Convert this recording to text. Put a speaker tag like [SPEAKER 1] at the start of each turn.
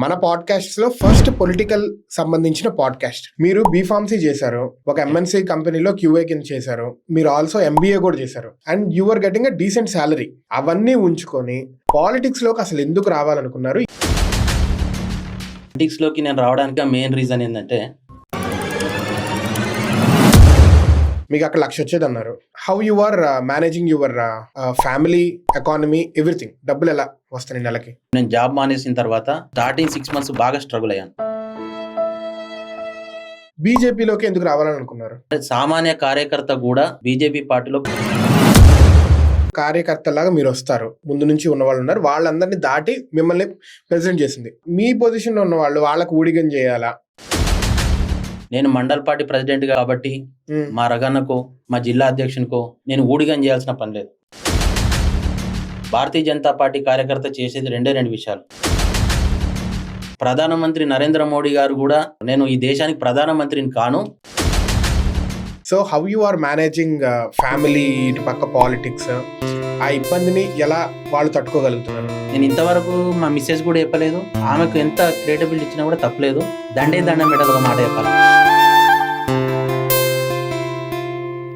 [SPEAKER 1] మన పాడ్కాస్ట్ లో first political సంబంధించిన పాడ్కాస్ట్. మీరు బీఫార్మసీ చేశారు, ఒక ఎంఎన్సీ కంపెనీలో క్యూఏ కింద చేశారు, మీరు ఆల్సో ఎంబీఏ కూడా చేశారు, and you are getting a decent salary. అవన్నీ ఉంచుకొని పాలిటిక్స్ లోకి అసలు ఎందుకు రావాలనుకున్నారు?
[SPEAKER 2] పాలిటిక్స్ లోకి నేను రావడానికి మెయిన్ రీజన్ ఏంటంటే,
[SPEAKER 1] మీకు అక్కడ 1,00,000 వచ్చేది అన్నారు. How you are managing your family, economy, everything? డబ్బులు ఎలా వస్తాయి నెలకి?
[SPEAKER 2] నేను జాబ్ మానేసిన తర్వాత స్టార్టింగ్ 6 months బాగా స్ట్రగుల్ అయ్యాను.
[SPEAKER 1] బీజేపీలోకి ఎందుకు రావాలని అనుకున్నారు?
[SPEAKER 2] సామాన్య కార్యకర్త కూడా బీజేపీ పార్టీలో
[SPEAKER 1] కార్యకర్తలాగా మీరు వస్తారు, ముందు నుంచి ఉన్న వాళ్ళు ఉన్నారు, వాళ్ళందరినీ దాటి మిమ్మల్ని ప్రెసిడెంట్ చేసింది. మీ పొజిషన్ లో ఉన్న వాళ్ళు వాళ్ళకు ఊడిగం చేయాలా?
[SPEAKER 2] నేను మండల్ పార్టీ ప్రెసిడెంట్ కాబట్టి మా రగన్నకు, మా జిల్లా అధ్యక్షునికో నేను ఊడిగం చేయాల్సిన పని లేదు. భారతీయ జనతా పార్టీ కార్యకర్త చేసేది రెండు విషయాలు. ప్రధానమంత్రి నరేంద్ర మోడీ గారు కూడా నేను ఈ దేశానికి ప్రధానమంత్రిని కాను.
[SPEAKER 1] So how you are managing family, ఇటు పక్క పాలిటిక్స్, ఆ ఇబ్బందిని ఎలా వాళ్ళు తట్టుకోగలుగుతున్నారు?
[SPEAKER 2] నేను ఇంతవరకు మా మిస్సెస్ కూడా చెప్పలేదు, ఆమెకు ఎంత క్రియేటిబిలిటీ ఇచ్చినా కూడా తప్పలేదు. దండం పెట్టదు ఒక మాట చెప్పాలి.